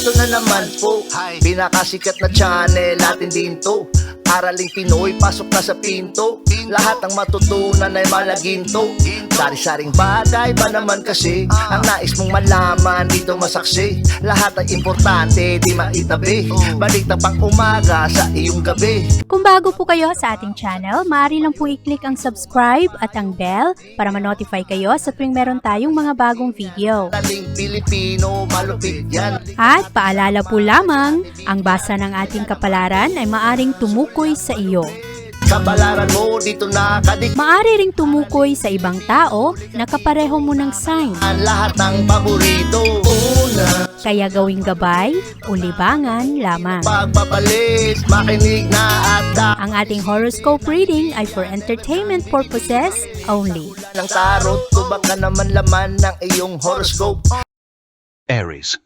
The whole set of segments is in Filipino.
Eto na naman po, pinakasikat na channel natin din to. Araling Pinoy, pasok na sa pinto. Lahat ng matutunan ay malaginto. Sari-saring bagay ba naman kasi ang nais mong malaman dito masaksi. Lahat ay importante, di maitabi. Balik na pang umaga sa iyong gabi. Kung bago po kayo sa ating channel, maaari lang po i-click ang subscribe at ang bell para ma-notify kayo sa tuwing meron tayong mga bagong video. Taling Pilipino, malupit yan. At paalala po lamang, ang basa ng ating kapalaran ay maaring tumukoy sa iyo. Kapalaran mo dito nakadik. Maaari ring tumukoy sa ibang tao na kapareho mo ng sign. Ang lahat ng paborito. Una, Kaya gawing gabay o libangan lamang. pagpapalit, makinig na at Ang ating horoscope reading ay for entertainment purposes only. ng tarot. Tubak ka naman laman ng iyong horoscope. Aries.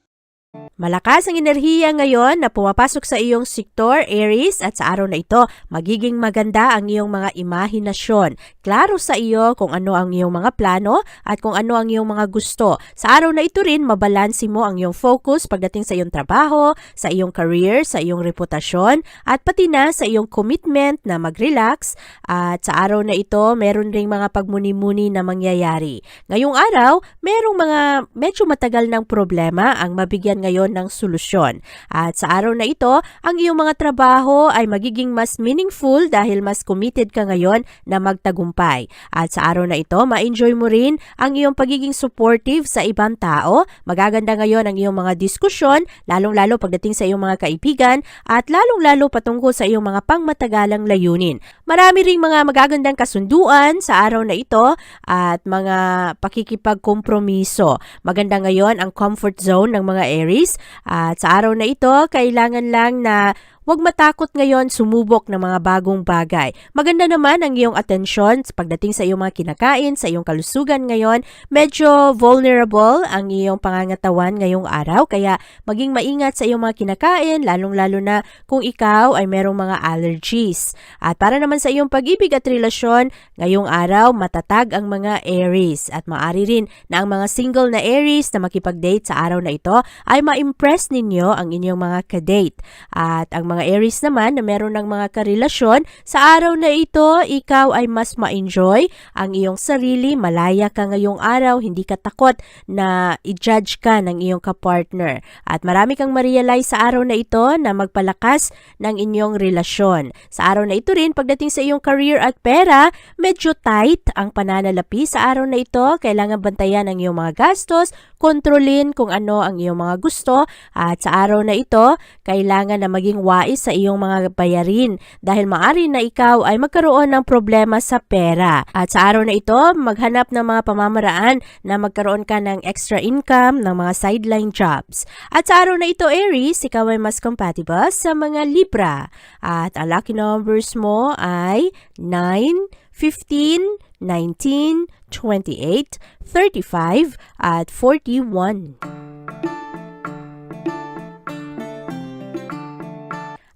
Malakas ang enerhiya ngayon na pumapasok sa iyong sektor, Aries, at sa araw na ito, magiging maganda ang iyong mga imahinasyon. Klaro sa iyo kung ano ang iyong mga plano at kung ano ang iyong mga gusto. Sa araw na ito rin, mabalansi mo ang iyong focus pagdating sa iyong trabaho, sa iyong career, sa iyong reputasyon, at pati na sa iyong commitment na mag-relax. At sa araw na ito, meron ring mga pagmuni-muni na mangyayari. Ngayong araw, merong mga medyo matagal ng problema ang mabigyan ngayon ng solusyon. At sa araw na ito, ang iyong mga trabaho ay magiging mas meaningful dahil mas committed ka ngayon na magtagumpay. At sa araw na ito, ma-enjoy mo rin ang iyong pagiging supportive sa ibang tao. Magaganda ngayon ang iyong mga diskusyon, lalong-lalo pagdating sa iyong mga kaibigan at lalong-lalo patungkol sa iyong mga pangmatagalang layunin. Marami ring mga magagandang kasunduan sa araw na ito at mga pakikipagkompromiso. Maganda ngayon ang comfort zone ng mga Aries. At sa araw na ito, kailangan lang na huwag matakot ngayon sumubok ng mga bagong bagay. Maganda naman ang iyong atensyon pagdating sa iyong mga kinakain, sa iyong kalusugan ngayon. Medyo vulnerable ang iyong pangangatawan ngayong araw, kaya maging maingat sa iyong mga kinakain, lalong-lalo na kung ikaw ay merong mga allergies. At para naman sa iyong pag-ibig at relasyon, ngayong araw matatag ang mga Aries. At maaari rin na ang mga single na Aries na makipag-date sa araw na ito ay ma-impress ninyo ang inyong mga kadate. At ang mga Aries naman na meron ng mga karelasyon, sa araw na ito, ikaw ay mas ma-enjoy ang iyong sarili, malaya ka ngayong araw, hindi ka takot na i-judge ka ng iyong kapartner. At marami kang ma-realize sa araw na ito na magpalakas ng inyong relasyon. Sa araw na ito rin, pagdating sa iyong career at pera, medyo tight ang pananalapi sa araw na ito. Kailangan bantayan ang iyong mga gastos, kontrolin kung ano ang iyong mga gusto. At sa araw na ito, kailangan na maging wais sa iyong mga bayarin dahil maaari na ikaw ay magkaroon ng problema sa pera. At sa araw na ito, maghanap ng mga pamamaraan na magkaroon ka ng extra income, ng mga sideline jobs. At sa araw na ito, Aries, ikaw ay mas compatible sa mga Libra. At ang lucky numbers mo ay 9, 15, 19, 28, 35, at 41.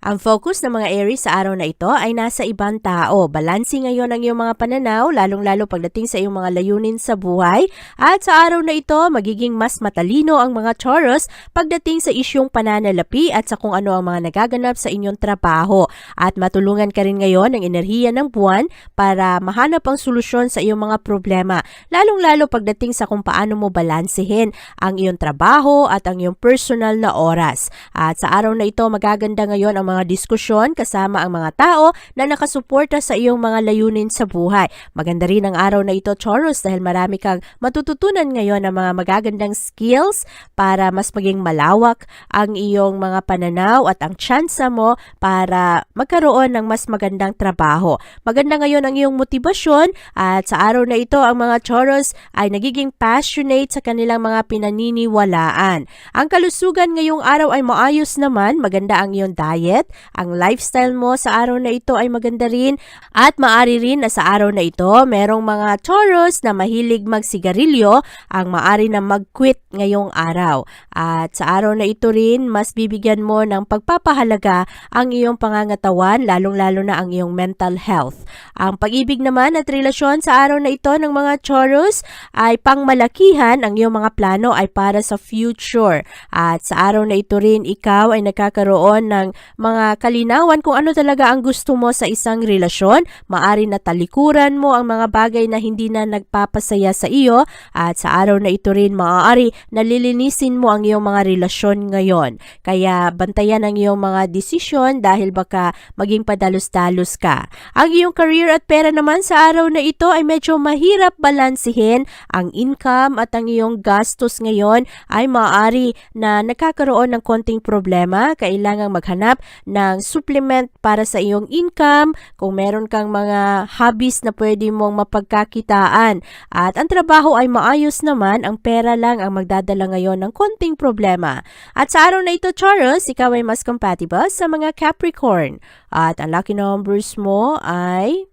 Ang focus ng mga Aries sa araw na ito ay nasa ibang tao. Balansi ngayon ang iyong mga pananaw, lalong-lalo pagdating sa iyong mga layunin sa buhay. At sa araw na ito, magiging mas matalino ang mga Taurus pagdating sa isyong pananalapi at sa kung ano ang mga nagaganap sa inyong trabaho. At matulungan ka rin ngayon ng enerhiya ng buwan para mahanap ang solusyon sa iyong mga problema. Lalong-lalo pagdating sa kung paano mo balansehin ang iyong trabaho at ang iyong personal na oras. At sa araw na ito, magaganda ngayon ang mga diskusyon kasama ang mga tao na nakasuporta sa iyong mga layunin sa buhay. Maganda rin ang araw na ito, Taurus, dahil marami kang matututunan ngayon ng mga magagandang skills para mas maging malawak ang iyong mga pananaw at ang tsansa mo para magkaroon ng mas magandang trabaho. Maganda ngayon ang iyong motibasyon at sa araw na ito, ang mga Taurus ay nagiging passionate sa kanilang mga pinaniniwalaan. Ang kalusugan ngayong araw ay maayos naman, maganda ang iyong diet, ang lifestyle mo sa araw na ito ay maganda rin at maari rin na sa araw na ito merong mga Taurus na mahilig magsigarilyo ang maari na mag-quit ngayong araw. At sa araw na ito rin mas bibigyan mo ng pagpapahalaga ang iyong pangangatawan, lalong-lalo na ang iyong mental health. Ang pag-ibig naman at relasyon sa araw na ito ng mga Taurus ay pangmalakihan. Ang iyong mga plano ay para sa future. At sa araw na ito rin, ikaw ay nagkakaroon ng mga kalinawan kung ano talaga ang gusto mo sa isang relasyon. Maari na talikuran mo ang mga bagay na hindi na nagpapasaya sa iyo. At sa araw na ito rin, maaari na lilinisin mo ang iyong mga relasyon ngayon. Kaya bantayan ang iyong mga desisyon dahil baka maging padalos-dalos ka. Ang iyong career at pera naman sa araw na ito ay medyo mahirap balansihin. Ang income at ang iyong gastos ngayon ay maaari na nagkakaroon ng konting problema. Kailangang maghanap ng supplement para sa iyong income kung meron kang mga hobbies na pwede mong mapagkakitaan. At ang trabaho ay maayos naman, ang pera lang ang magdadala ngayon ng konting problema. At sa araw na ito, Taurus, ikaw ay mas compatible sa mga Capricorn. At ang lucky numbers mo ay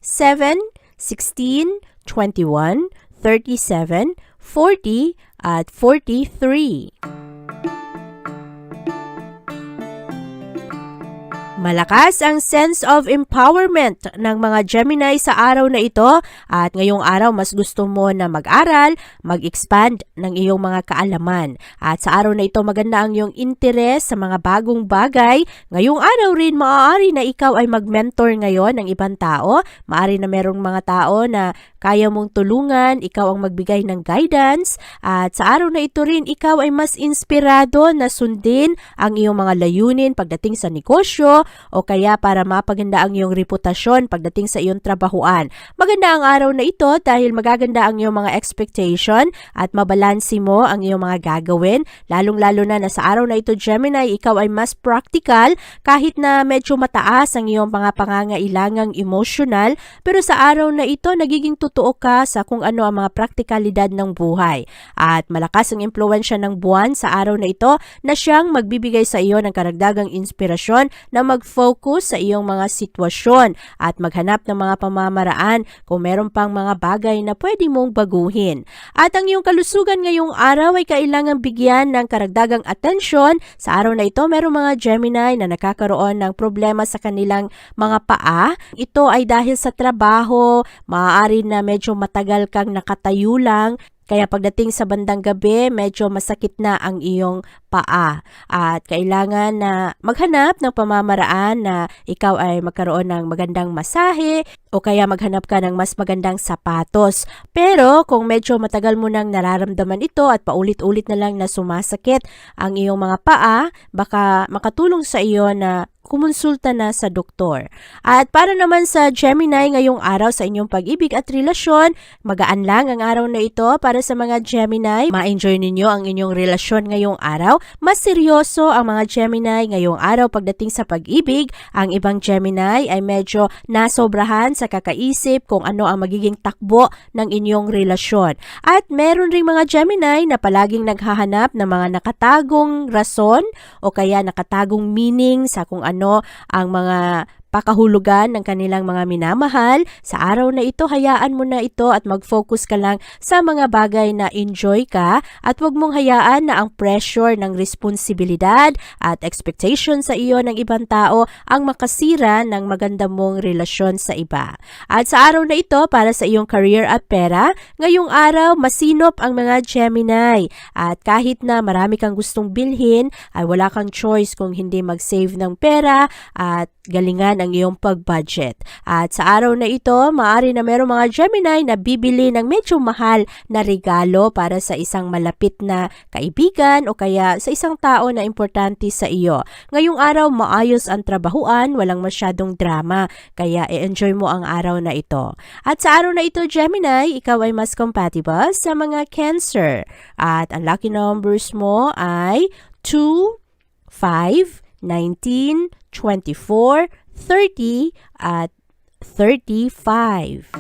7, 16, 21, 37, 40, at 43. Malakas ang sense of empowerment ng mga Gemini sa araw na ito at ngayong araw mas gusto mo na mag-aral, mag-expand ng iyong mga kaalaman. At sa araw na ito maganda ang iyong interes sa mga bagong bagay. Ngayong araw rin maaari na ikaw ay mag-mentor ngayon ng ibang tao. Maaari na merong mga tao na kaya mong tulungan, ikaw ang magbigay ng guidance. At sa araw na ito rin ikaw ay mas inspirado na sundin ang iyong mga layunin pagdating sa negosyo, o kaya para mapaganda ang iyong reputasyon pagdating sa iyong trabahuan. Maganda ang araw na ito dahil magaganda ang iyong mga expectation at mabalansi mo ang iyong mga gagawin. Lalong-lalo na sa araw na ito, Gemini, ikaw ay mas practical kahit na medyo mataas ang iyong mga pangangailangang emotional. Pero sa araw na ito, nagiging totoo ka sa kung ano ang mga praktikalidad ng buhay. At malakas ang impluwensya ng buwan sa araw na ito na siyang magbibigay sa iyo ng karagdagang inspirasyon na mag-focus sa iyong mga sitwasyon at maghanap ng mga pamamaraan kung meron pang mga bagay na pwede mong baguhin. At ang iyong kalusugan ngayong araw ay kailangang bigyan ng karagdagang atensyon. Sa araw na ito, merong mga Gemini na nakakaroon ng problema sa kanilang mga paa. Ito ay dahil sa trabaho, maaari na medyo matagal kang nakatayo lang. Kaya pagdating sa bandang gabi, medyo masakit na ang iyong paa. At kailangan na maghanap ng pamamaraan na ikaw ay magkaroon ng magandang masahe o kaya maghanap ka ng mas magandang sapatos. Pero kung medyo matagal mo nang nararamdaman ito at paulit-ulit na lang na sumasakit ang iyong mga paa, baka makatulong sa iyo na kumonsulta na sa doktor. At para naman sa Gemini ngayong araw sa inyong pag-ibig at relasyon, magaan lang ang araw na ito para sa mga Gemini. Ma-enjoy ninyo ang inyong relasyon ngayong araw. Mas seryoso ang mga Gemini ngayong araw pagdating sa pag-ibig. Ang ibang Gemini ay medyo nasobrahan sa kakaisip kung ano ang magiging takbo ng inyong relasyon. At meron ring mga Gemini na palaging naghahanap ng mga nakatagong rason o kaya nakatagong meaning sa kung ano ang mga pakahulugan ng kanilang mga minamahal. Sa araw na ito, hayaan mo na ito at mag-focus ka lang sa mga bagay na enjoy ka at huwag mong hayaan na ang pressure ng responsibilidad at expectation sa iyo ng ibang tao ang makasira ng maganda mong relasyon sa iba. At sa araw na ito, para sa iyong career at pera, ngayong araw, masinop ang mga Gemini. At kahit na marami kang gustong bilhin, ay wala kang choice kung hindi mag-save ng pera at galingan ang iyong pag-budget. At sa araw na ito, maaari na merong mga Gemini na bibili ng medyo mahal na regalo para sa isang malapit na kaibigan o kaya sa isang tao na importante sa iyo. Ngayong araw, maayos ang trabahuan, walang masyadong drama, kaya i-enjoy mo ang araw na ito. At sa araw na ito, Gemini, ikaw ay mas compatible sa mga Cancer. At ang lucky numbers mo ay 2, 5, 19, 24, 30, at 35.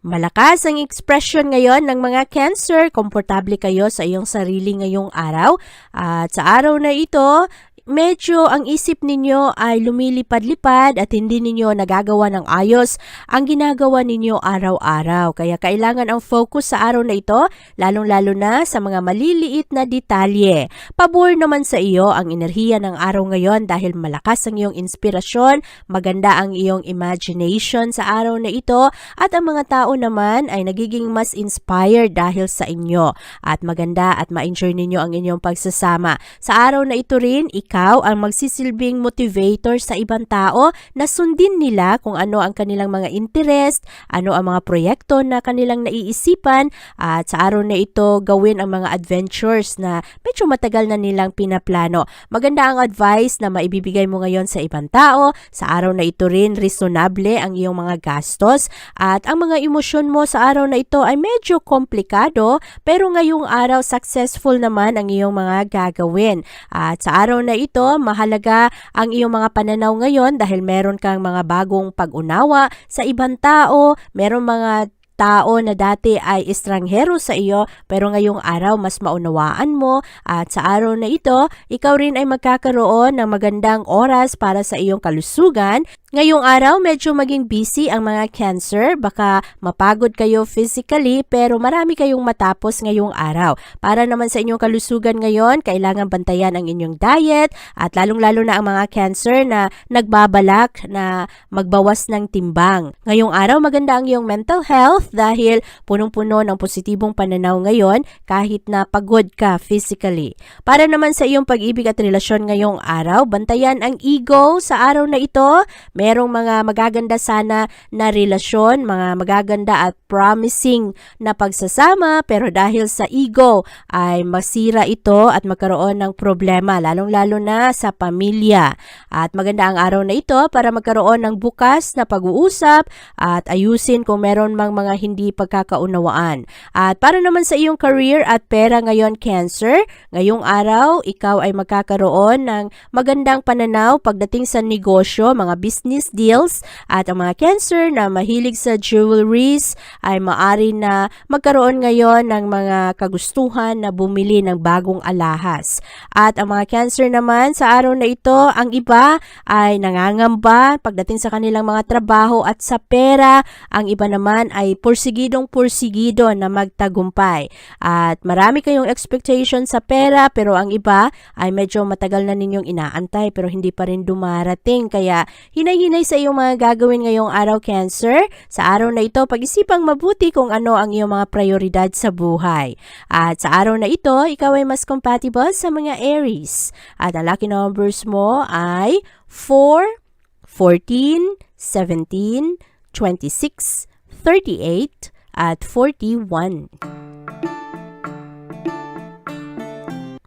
Malakas ang expression ngayon ng mga Cancer. Komportable kayo sa iyong sarili ngayong araw. At sa araw na ito, medyo ang isip ninyo ay lumilipad-lipad at hindi ninyo nagagawa ng ayos ang ginagawa ninyo araw-araw. Kaya kailangan ang focus sa araw na ito, lalong-lalo na sa mga maliliit na detalye. Pabor naman sa iyo ang enerhiya ng araw ngayon dahil malakas ang iyong inspirasyon, maganda ang iyong imagination sa araw na ito at ang mga tao naman ay nagiging mas inspired dahil sa inyo. At maganda at ma-enjoy ninyo ang inyong pagsasama. Sa araw na ito rin, ikaw ang magsisilbing motivator sa ibang tao na sundin nila kung ano ang kanilang mga interest, ano ang mga proyekto na kanilang naiisipan at sa araw na ito gawin ang mga adventures na medyo matagal na nilang pinaplano. Maganda ang advice na maibibigay mo ngayon sa ibang tao. Sa araw na ito rin, reasonable ang iyong mga gastos at ang mga emosyon mo sa araw na ito ay medyo komplikado pero ngayong araw successful naman ang iyong mga gagawin. At sa araw na ito, mahalaga ang iyong mga pananaw ngayon dahil meron kang mga bagong pag-unawa sa ibang tao, meron mga tao na dati ay estranghero sa iyo pero ngayong araw mas maunawaan mo at sa araw na ito, ikaw rin ay magkakaroon ng magandang oras para sa iyong kalusugan. Ngayong araw, medyo maging busy ang mga Cancer. Baka mapagod kayo physically pero marami kayong matapos ngayong araw. Para naman sa inyong kalusugan ngayon, kailangan bantayan ang inyong diet at lalong-lalo na ang mga Cancer na nagbabalak na magbawas ng timbang. Ngayong araw, maganda ang iyong mental health dahil punong-puno ng positibong pananaw ngayon kahit na pagod ka physically. Para naman sa iyong pag-ibig at relasyon ngayong araw, bantayan ang ego sa araw na ito. Merong mga magaganda sana na relasyon, mga magaganda at promising na pagsasama pero dahil sa ego ay masira ito at magkaroon ng problema lalong-lalo na sa pamilya. At maganda ang araw na ito para magkaroon ng bukas na pag-uusap at ayusin kung meron mang mga hindi pagkakaunawaan. At para naman sa iyong career at pera ngayon Cancer, ngayong araw ikaw ay magkakaroon ng magandang pananaw pagdating sa negosyo, mga business deals at ang mga Cancer na mahilig sa jewelries ay maari na magkaroon ngayon ng mga kagustuhan na bumili ng bagong alahas. At ang mga Cancer naman sa araw na ito, ang iba ay nangangamba pagdating sa kanilang mga trabaho at sa pera, ang iba naman ay pursigidong-pursigido na magtagumpay. At marami kayong expectation sa pera pero ang iba ay medyo matagal na ninyong inaantay pero hindi pa rin dumarating kaya hinay-hinay sa iyong mga gagawin ngayong araw Cancer. Sa araw na ito, pag-isipang mabuti kung ano ang iyong mga prioridad sa buhay. At sa araw na ito, ikaw ay mas compatible sa mga Aries. At ang lucky numbers mo ay 4, 14, 17, 26, 38, at 41.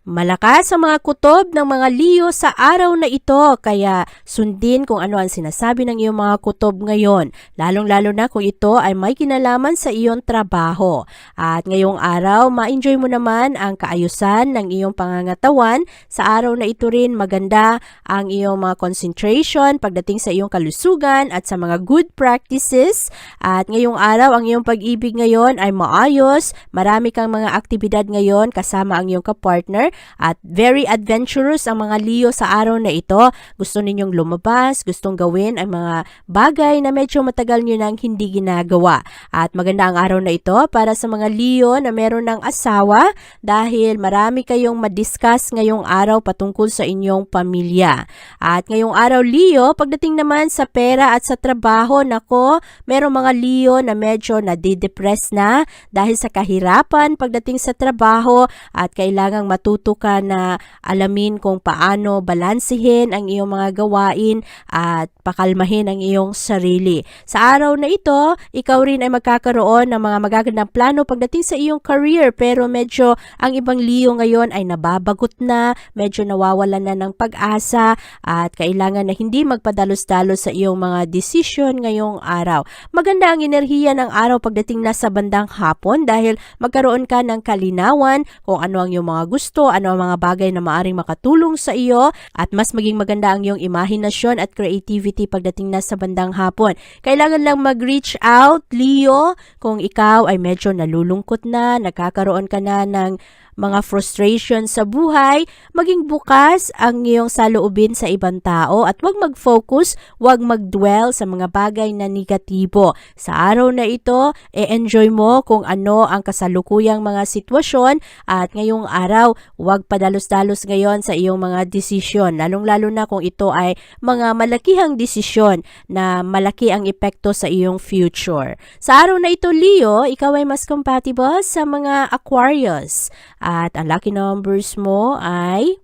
Malakas ang mga kutob ng mga Leo sa araw na ito kaya sundin kung ano ang sinasabi ng iyong mga kutob ngayon, lalong-lalo na kung ito ay may kinalaman sa iyong trabaho. At ngayong araw, ma-enjoy mo naman ang kaayusan ng iyong pangangatawan. Sa araw na ito rin maganda ang iyong mga concentration pagdating sa iyong kalusugan at sa mga good practices. At ngayong araw, ang iyong pag-ibig ngayon ay maayos, marami kang mga aktibidad ngayon kasama ang iyong kapartner. At very adventurous ang mga Leo sa araw na ito. Gusto ninyong lumabas, gustong gawin ang mga bagay na medyo matagal nyo nang hindi ginagawa. At maganda ang araw na ito para sa mga Leo na meron ng asawa dahil marami kayong madiscuss ngayong araw patungkol sa inyong pamilya. At ngayong araw Leo, pagdating naman sa pera at sa trabaho, nako, merong mga Leo na medyo nadidepress na dahil sa kahirapan pagdating sa trabaho at kailangang matuto ka na alamin kung paano balansehin ang iyong mga gawain at pakalmahin ang iyong sarili. Sa araw na ito, ikaw rin ay magkakaroon ng mga magagandang plano pagdating sa iyong career pero medyo ang ibang Leo ngayon ay nababagot na, medyo nawawalan na ng pag-asa at kailangan na hindi magpadalos-dalos sa iyong mga desisyon ngayong araw. Maganda ang enerhiya ng araw pagdating na sa bandang hapon dahil magkaroon ka ng kalinawan kung ano ang iyong mga gusto, ano ang mga bagay na maaring makatulong sa iyo at mas maging maganda ang iyong imahinasyon at creativity pagdating na sa bandang hapon. Kailangan lang mag-reach out, Leo, kung ikaw ay medyo nalulungkot na, nagkakaroon ka na ng mga frustration sa buhay, maging bukas ang iyong saloobin sa ibang tao at huwag mag-focus, huwag mag-dwell sa mga bagay na negatibo. Sa araw na ito, enjoy mo kung ano ang kasalukuyang mga sitwasyon at ngayong araw, huwag padalos-dalos ngayon sa iyong mga desisyon, lalong-lalo na kung ito ay mga malakihang desisyon na malaki ang epekto sa iyong future. Sa araw na ito, Leo, ikaw ay mas compatible sa mga Aquarius at ang lucky numbers mo ay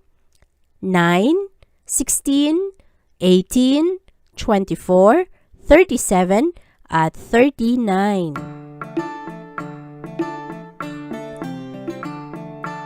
9, 16, 18, 24, 37, at 39.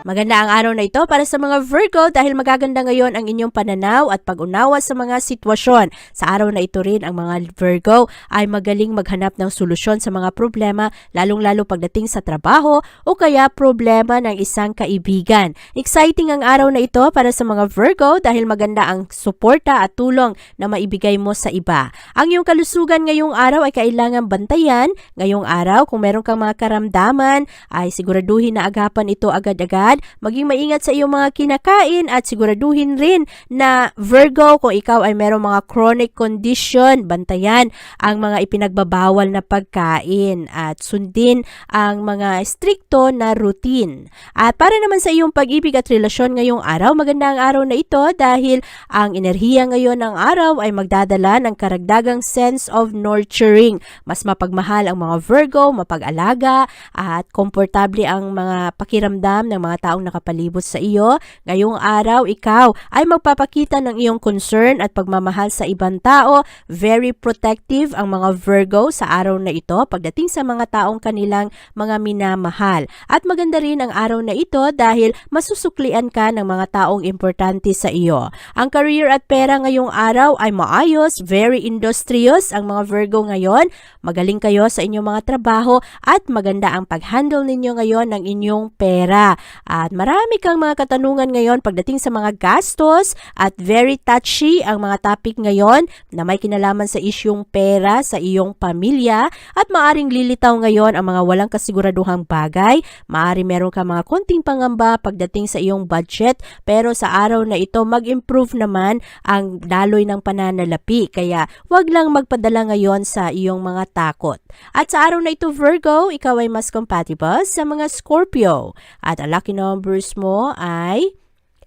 Maganda ang araw na ito para sa mga Virgo dahil magaganda ngayon ang inyong pananaw at pag-unawa sa mga sitwasyon. Sa araw na ito rin ang mga Virgo ay magaling maghanap ng solusyon sa mga problema lalong-lalo pagdating sa trabaho o kaya problema ng isang kaibigan. Exciting ang araw na ito para sa mga Virgo dahil maganda ang suporta at tulong na maibigay mo sa iba. Ang iyong kalusugan ngayong araw ay kailangan bantayan. Ngayong araw kung meron kang mga karamdaman ay siguraduhin na agapan ito agad-agad. Maging maingat sa iyong mga kinakain at siguraduhin rin na Virgo kung ikaw ay merong mga chronic condition, bantayan ang mga ipinagbabawal na pagkain at sundin ang mga strikto na routine. At para naman sa iyong pag-ibig at relasyon ngayong araw, maganda ang araw na ito dahil ang enerhiya ngayon ng araw ay magdadala ng karagdagang sense of nurturing. Mas mapagmahal ang mga Virgo, mapag-alaga at komportable ang mga pakiramdam ng mga taong nakapalibot sa iyo. Ngayong araw, ikaw ay magpapakita ng iyong concern at pagmamahal sa ibang tao. Very protective ang mga Virgo sa araw na ito pagdating sa mga taong kanilang mga minamahal. At maganda rin ang araw na ito dahil masusuklian ka ng mga taong importante sa iyo. Ang career at pera ngayong araw ay maayos, very industrious ang mga Virgo ngayon. Magaling kayo sa inyong mga trabaho at maganda ang pag-handle ninyo ngayon ng inyong pera. At marami kang mga katanungan ngayon pagdating sa mga gastos at very touchy ang mga topic ngayon na may kinalaman sa isyong pera sa iyong pamilya at maaring lilitaw ngayon ang mga walang kasiguraduhang bagay. Maari meron ka mga konting pangamba pagdating sa iyong budget pero sa araw na ito mag-improve naman ang daloy ng pananalapi kaya wag lang magpadala ngayon sa iyong mga takot. At sa araw na ito Virgo, ikaw ay mas compatible sa mga Scorpio at ang lucky numbers mo ay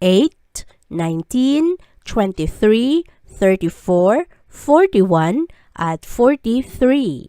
8, 19, 23, 34, 41, at 43.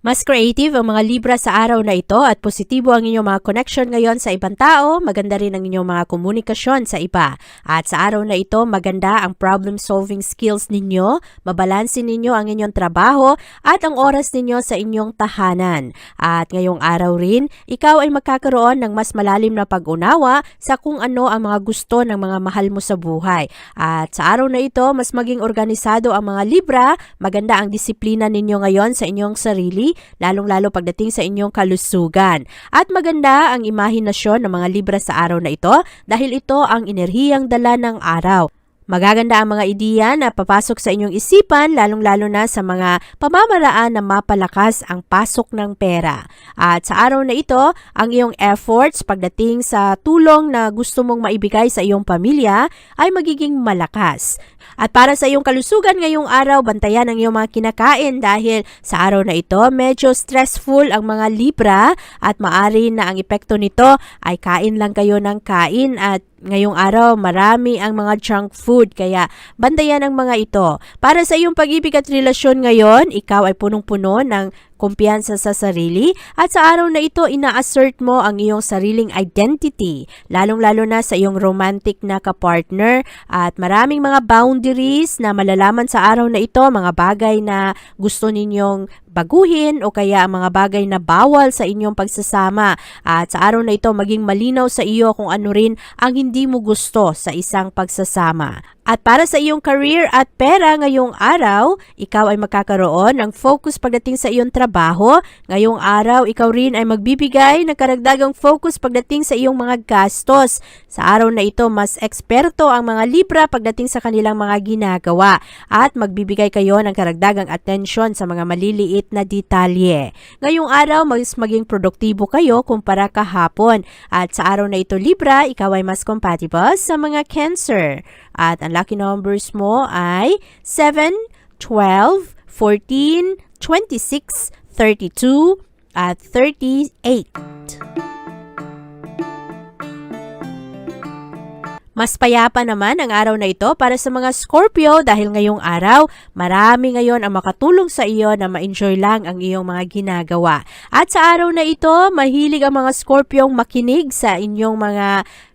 Mas creative ang mga Libra sa araw na ito at positibo ang inyong mga connection ngayon sa ibang tao, maganda rin ang inyong mga komunikasyon sa iba. At sa araw na ito, maganda ang problem-solving skills ninyo, mabalansin ninyo ang inyong trabaho at ang oras ninyo sa inyong tahanan. At ngayong araw rin, ikaw ay magkakaroon ng mas malalim na pag-unawa sa kung ano ang mga gusto ng mga mahal mo sa buhay. At sa araw na ito, mas maging organisado ang mga Libra, maganda ang disiplina ninyo ngayon sa inyong sarili, lalong-lalo pagdating sa inyong kalusugan. At maganda ang imahinasyon ng mga Libra sa araw na ito dahil ito ang enerhiyang dala ng araw. Magaganda ang mga ideya na papasok sa inyong isipan, lalong-lalo na sa mga pamamaraan na mapalakas ang pasok ng pera. At sa araw na ito, ang iyong efforts pagdating sa tulong na gusto mong maibigay sa iyong pamilya ay magiging malakas. At para sa iyong kalusugan ngayong araw, bantayan ang iyong mga kinakain dahil sa araw na ito, medyo stressful ang mga Libra at maari na ang epekto nito ay kain lang kayo ng kain at ngayong araw, marami ang mga junk food, kaya bantayan ang mga ito. Para sa iyong pag-ibig at relasyon ngayon, ikaw ay punong-puno ng kumpiyansa sa sarili at sa araw na ito, ina-assert mo ang iyong sariling identity, lalong-lalo na sa iyong romantic na kapartner at maraming mga boundaries na malalaman sa araw na ito, mga bagay na gusto ninyong baguhin o kaya mga bagay na bawal sa inyong pagsasama. At sa araw na ito, maging malinaw sa iyo kung ano rin ang hindi mo gusto sa isang pagsasama. At para sa iyong career at pera ngayong araw, ikaw ay magkakaroon ng focus pagdating sa iyong trabaho. Ngayong araw, ikaw rin ay magbibigay ng karagdagang focus pagdating sa iyong mga gastos. Sa araw na ito, mas eksperto ang mga Libra pagdating sa kanilang mga ginagawa at magbibigay kayo ng karagdagang atensyon sa mga maliliit na detalye. Ngayong araw, mas maging produktibo kayo kumpara kahapon. At sa araw na ito, Libra, ikaw ay mas compatible sa mga Cancer. At ang lucky numbers mo ay 7, 12, 14, 26, 32, at 38. Mas payapa naman ang araw na ito para sa mga Scorpio dahil ngayong araw, marami ngayon ang makatulong sa iyo na ma-enjoy lang ang iyong mga ginagawa. At sa araw na ito, mahilig ang mga Scorpiong makinig sa inyong mga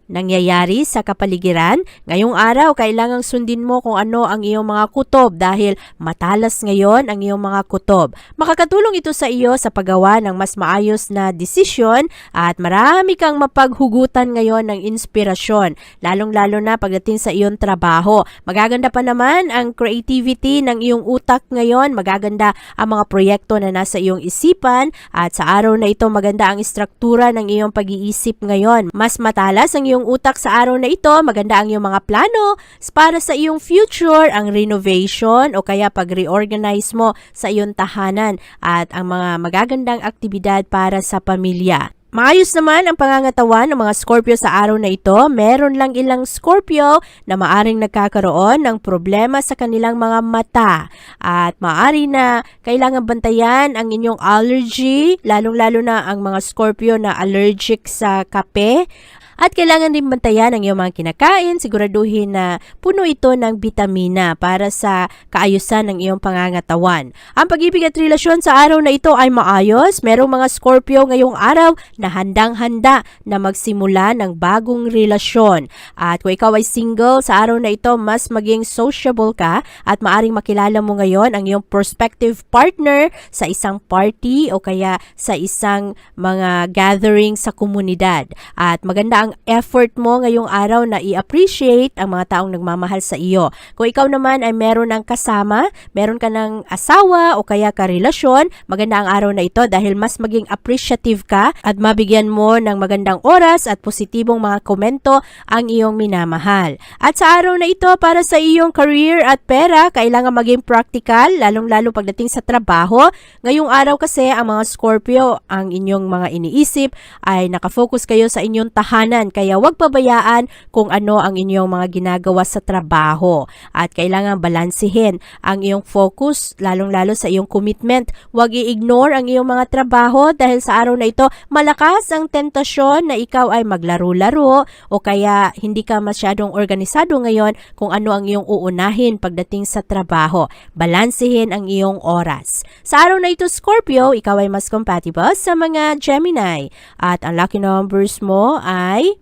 nangyayari sa kapaligiran. Ngayong araw, kailangang sundin mo kung ano ang iyong mga kutob dahil matalas ngayon ang iyong mga kutob. Makakatulong ito sa iyo sa paggawa ng mas maayos na desisyon at marami kang mapaghugutan ngayon ng inspirasyon, lalong-lalo na pagdating sa iyong trabaho. Magaganda pa naman ang creativity ng iyong utak ngayon, magaganda ang mga proyekto na nasa iyong isipan at sa araw na ito maganda ang istruktura ng iyong pag-iisip ngayon. Mas matalas ang iyong utak sa araw na ito, maganda ang iyong mga plano para sa iyong future, ang renovation o kaya pag-reorganize mo sa iyong tahanan at ang mga magagandang aktibidad para sa pamilya. Maayos naman ang pangangatawan ng mga Scorpio sa araw na ito. Meron lang ilang Scorpio na maaring nagkakaroon ng problema sa kanilang mga mata. At maaari na kailangan bantayan ang inyong allergy, lalong-lalo na ang mga Scorpio na allergic sa kape. At kailangan din bantayan ang iyong mga kinakain, siguraduhin na puno ito ng bitamina para sa kaayusan ng iyong pangangatawan. Ang pag-ibig at relasyon sa araw na ito ay maayos. Merong mga Scorpio ngayong araw na handang-handa na magsimula ng bagong relasyon. At kung ikaw ay single, sa araw na ito mas maging sociable ka at maaring makilala mo ngayon ang iyong prospective partner sa isang party o kaya sa isang mga gathering sa komunidad. At maganda ang effort mo ngayong araw na i-appreciate ang mga taong nagmamahal sa iyo. Kung ikaw naman ay meron ng kasama, meron ka ng asawa o kaya karelasyon, maganda ang araw na ito dahil mas maging appreciative ka at mabigyan mo ng magandang oras at positibong mga komento ang iyong minamahal. At sa araw na ito, para sa iyong career at pera, kailangan maging practical, lalong-lalo pagdating sa trabaho. Ngayong araw kasi ang mga Scorpio, ang inyong mga iniisip ay nakafocus kayo sa inyong tahanan. Kaya huwag pabayaan kung ano ang inyong mga ginagawa sa trabaho. At kailangan balansihin ang iyong focus, lalong-lalo sa iyong commitment. Huwag i-ignore ang iyong mga trabaho dahil sa araw na ito, malakas ang tentasyon na ikaw ay maglaro-laro o kaya hindi ka masyadong organisado ngayon kung ano ang iyong uunahin pagdating sa trabaho. Balansihin ang iyong oras. Sa araw na ito, Scorpio, ikaw ay mas compatible sa mga Gemini. At ang lucky numbers mo ay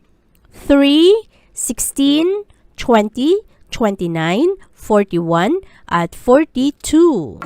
3, 16, 20, 29, 41, at 42.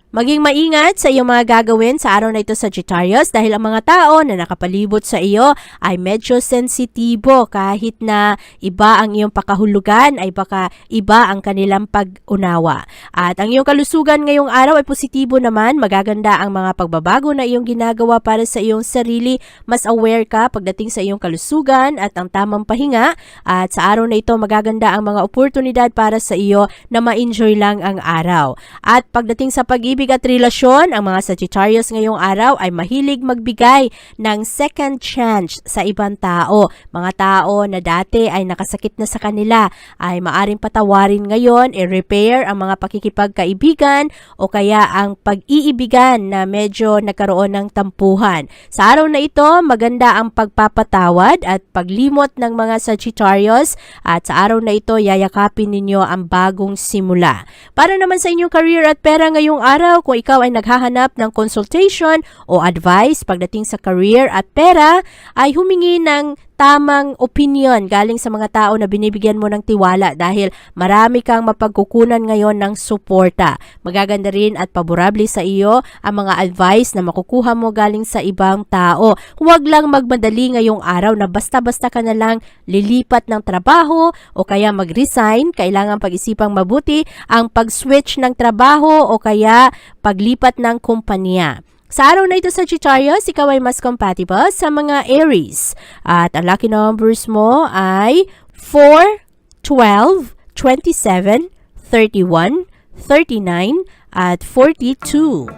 Maging maingat sa iyong mga gagawin sa araw na ito, Sagittarius, dahil ang mga tao na nakapalibot sa iyo ay medyo sensitibo kahit na iba ang iyong pakahulugan ay baka iba ang kanilang pag-unawa. At ang iyong kalusugan ngayong araw ay positibo naman, magaganda ang mga pagbabago na iyong ginagawa para sa iyong sarili, mas aware ka pagdating sa iyong kalusugan at ang tamang pahinga at sa araw na ito magaganda ang mga oportunidad para sa iyo na ma-enjoy lang ang araw. At pagdating sa pag-ibig at relasyon, ang mga Sagittarius ngayong araw ay mahilig magbigay ng second chance sa ibang tao. Mga tao na dati ay nakasakit na sa kanila ay maaring patawarin ngayon, i-repair ang mga pakikipagkaibigan o kaya ang pag-iibigan na medyo nagkaroon ng tampuhan. Sa araw na ito, maganda ang pagpapatawad at paglimot ng mga Sagittarius at sa araw na ito, yayakapin ninyo ang bagong simula. Para naman sa inyong career at pera ngayong araw, kung ikaw ay naghahanap ng consultation o advice pagdating sa career at pera, ay humingi ng tamang opinion galing sa mga tao na binibigyan mo ng tiwala dahil marami kang mapagkukunan ngayon ng suporta. Magaganda rin at paborable sa iyo ang mga advice na makukuha mo galing sa ibang tao. Huwag lang magmadali ngayong araw na basta-basta ka na lang lilipat ng trabaho o kaya mag-resign. Kailangan pag-isipang mabuti ang pag-switch ng trabaho o kaya paglipat ng kumpanya. Sa araw na ito, Sagittarius, ikaw ay mas compatible sa mga Aries. At ang lucky numbers mo ay 4, 12, 27, 31, 39, at 42.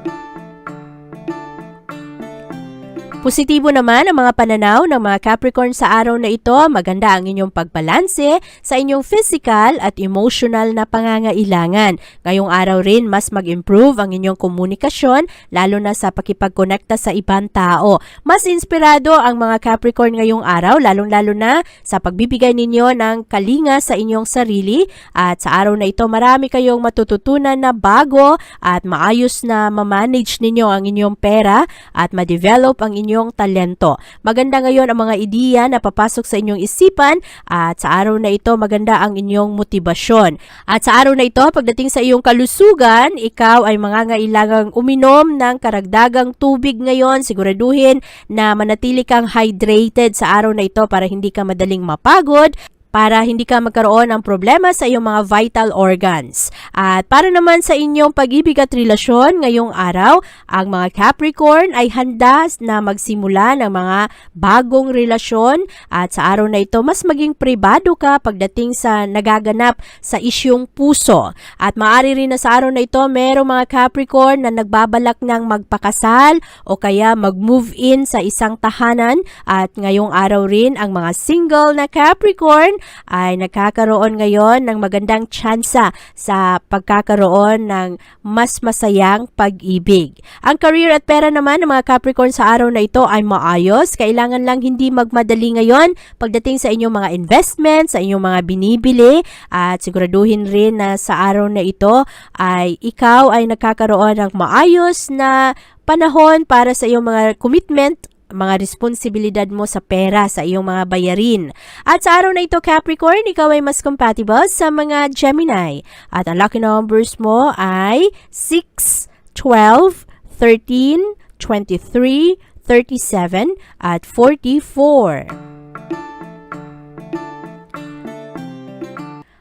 Positibo naman ang mga pananaw ng mga Capricorn sa araw na ito. Maganda ang inyong pagbalanse sa inyong physical at emotional na pangangailangan. Ngayong araw rin, mas mag-improve ang inyong komunikasyon, lalo na sa pakipagkonekta sa ibang tao. Mas inspirado ang mga Capricorn ngayong araw, lalong-lalo na sa pagbibigay ninyo ng kalinga sa inyong sarili. At sa araw na ito, marami kayong matututunan na bago at maayos na ma-manage ninyo ang inyong pera at ma-develop ang inyong talento. Maganda ngayon ang mga ideya na papasok sa inyong isipan at sa araw na ito maganda ang inyong motibasyon. At sa araw na ito, pagdating sa iyong kalusugan, ikaw ay mangangailangang uminom ng karagdagang tubig ngayon. Siguraduhin na manatili kang hydrated sa araw na ito para hindi ka madaling mapagod, para hindi ka magkaroon ng problema sa iyong mga vital organs. At para naman sa inyong pag-ibig at relasyon ngayong araw, ang mga Capricorn ay handa na magsimula ng mga bagong relasyon at sa araw na ito mas maging pribado ka pagdating sa nagaganap sa isyong puso. At maaari rin na sa araw na ito merong mga Capricorn na nagbabalak ng magpakasal o kaya mag-move in sa isang tahanan at ngayong araw rin ang mga single na Capricorn ay nagkakaroon ngayon ng magandang tsansa sa pagkakaroon ng mas masayang pag-ibig. Ang career at pera naman ng mga Capricorn sa araw na ito ay maayos. Kailangan lang hindi magmadali ngayon pagdating sa inyong mga investments, sa inyong mga binibili at siguraduhin rin na sa araw na ito ay ikaw ay nagkakaroon ng maayos na panahon para sa iyong mga commitment, mga responsibilidad mo sa pera, sa iyong mga bayarin. At sa araw na ito, Capricorn, ikaw ay mas compatible sa mga Gemini. At ang lucky numbers mo ay 6, 12, 13, 23, 37, at 44.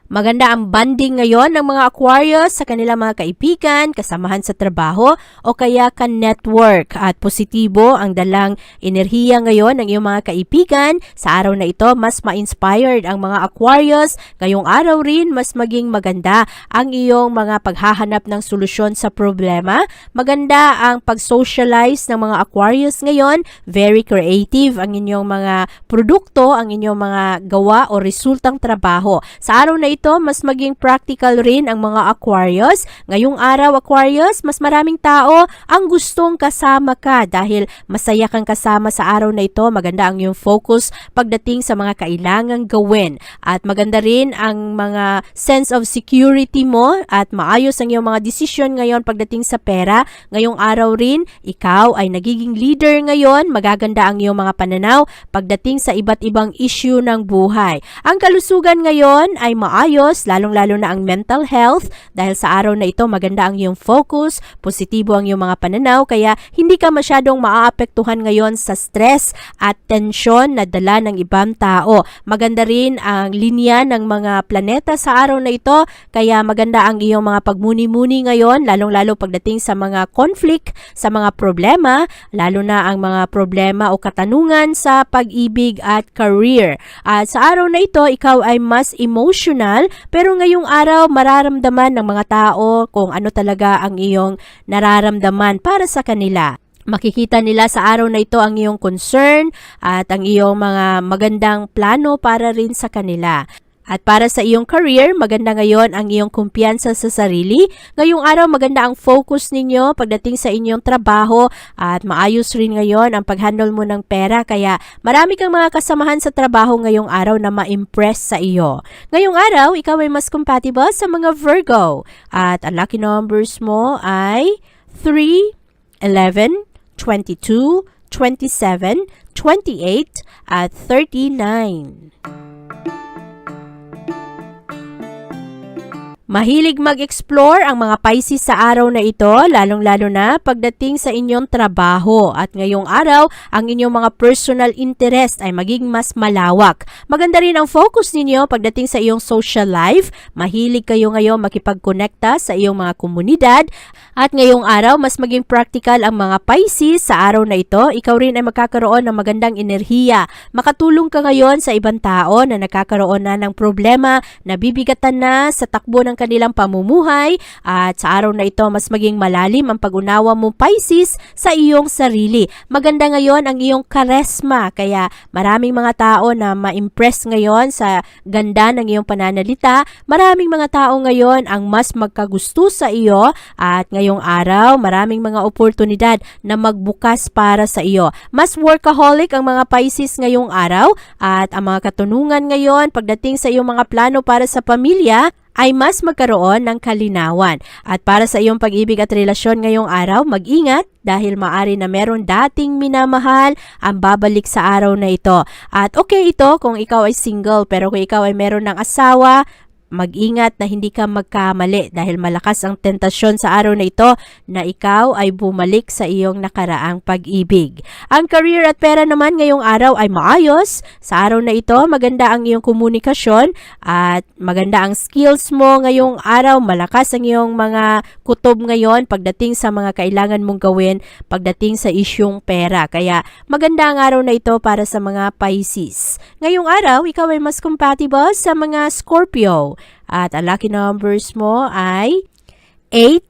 Maganda ang bonding ngayon ng mga Aquarius sa kanilang mga kaibigan, kasamahan sa trabaho o kaya ka-network. At positibo ang dalang enerhiya ngayon ng iyong mga kaibigan. Sa araw na ito, mas ma-inspired ang mga Aquarius. Ngayong araw rin, mas maging maganda ang iyong mga paghahanap ng solusyon sa problema. Maganda ang pag-socialize ng mga Aquarius ngayon. Very creative ang inyong mga produkto, ang inyong mga gawa o resultang trabaho. Sa araw na ito, mas maging practical rin ang mga Aquarius. Ngayong araw, Aquarius, mas maraming tao ang gustong kasama ka dahil masaya kang kasama sa araw na ito. Maganda ang iyong focus pagdating sa mga kailangang gawin. At maganda rin ang mga sense of security mo at maayos ang iyong mga desisyon ngayon pagdating sa pera. Ngayong araw rin, ikaw ay nagiging leader ngayon. Magaganda ang iyong mga pananaw pagdating sa iba't ibang issue ng buhay. Ang kalusugan ngayon ay maayos, lalong-lalo na ang mental health dahil sa araw na ito maganda ang iyong focus, positibo ang iyong mga pananaw kaya hindi ka masyadong maaapektuhan ngayon sa stress at tensyon na dala ng ibang tao. Maganda rin ang linya ng mga planeta sa araw na ito kaya maganda ang iyong mga pagmuni-muni ngayon lalong-lalo pagdating sa mga conflict, sa mga problema, lalo na ang mga problema o katanungan sa pag-ibig at career. At sa araw na ito, ikaw ay mas emotional pero ngayong araw mararamdaman ng mga tao kung ano talaga ang iyong nararamdaman para sa kanila. Makikita nila sa araw na ito ang iyong concern at ang iyong mga magandang plano para rin sa kanila. At para sa iyong career, maganda ngayon ang iyong kumpiyansa sa sarili. Ngayong araw, maganda ang focus ninyo pagdating sa inyong trabaho at maayos rin ngayon ang pag-handle mo ng pera. Kaya marami kang mga kasamahan sa trabaho ngayong araw na ma-impress sa iyo. Ngayong araw, ikaw ay mas compatible sa mga Virgo. At ang lucky numbers mo ay 3, 11, 22, 27, 28, at 39. Mahilig mag-explore ang mga Pisces sa araw na ito, lalong-lalo na pagdating sa inyong trabaho. At ngayong araw, ang inyong mga personal interest ay maging mas malawak. Maganda rin ang focus ninyo pagdating sa iyong social life. Mahilig kayo ngayon makipagkonekta sa iyong mga komunidad. At ngayong araw, mas maging practical ang mga Pisces sa araw na ito. Ikaw rin ay magkakaroon ng magandang enerhiya. Makatulong ka ngayon sa ibang tao na nakakaroon na ng problema, nabibigatan na sa takbo ng kanilang pamumuhay, at sa araw na ito mas maging malalim ang pag-unawa mo, Pisces, sa iyong sarili. Maganda ngayon ang iyong charisma, kaya maraming mga tao na ma-impress ngayon sa ganda ng iyong pananalita. Maraming mga tao ngayon ang mas magkagusto sa iyo, at ngayong araw maraming mga oportunidad na magbukas para sa iyo. Mas workaholic ang mga Pisces ngayong araw, at ang mga katunungan ngayon pagdating sa iyong mga plano para sa pamilya ay mas magkaroon ng kalinawan. At para sa iyong pag-ibig at relasyon ngayong araw, mag-ingat dahil maari na meron dating minamahal ang babalik sa araw na ito. At okay ito kung ikaw ay single, pero kung ikaw ay meron ng asawa, mag-ingat na hindi ka magkamali dahil malakas ang tentasyon sa araw na ito na ikaw ay bumalik sa iyong nakaraang pag-ibig. Ang career at pera naman ngayong araw ay maayos. Sa araw na ito, maganda ang iyong komunikasyon at maganda ang skills mo ngayong araw. Malakas ang iyong mga kutob ngayon pagdating sa mga kailangan mong gawin pagdating sa isyong pera. Kaya maganda ang araw na ito para sa mga Pisces. Ngayong araw, ikaw ay mas compatible sa mga Scorpio. At ang lucky numbers mo ay 8,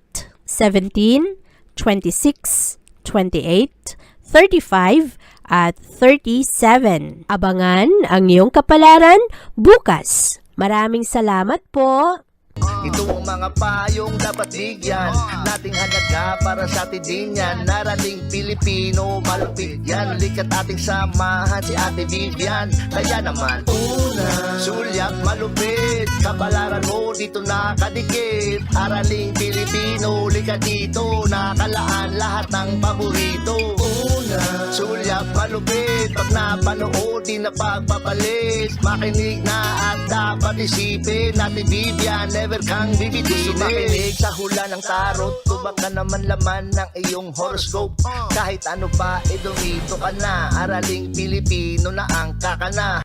17, 26, 28, 35, at 37. Abangan ang iyong kapalaran bukas. Maraming salamat po. Ito ang mga payong dapat bigyan nating halaga para sa atin din yan. Narating Pilipino, malupit yan. Likat ating samahan si Ate Vivian. Kaya naman, una, sulyap malupit, kapalaran mo dito nakadikit. Araling Pilipino, likat dito, nakalaan lahat ng paborito. Una, sulyap malupit, pag napanood di na pagpapalit. Makinig na at dapat isipin, Ate Vivian, never kang bibitinin. Makinig sa hula ng tarot, tubak ka naman laman ng iyong horoscope. Kahit ano pa, dumito ka na. Araling Pilipino na ang kakana.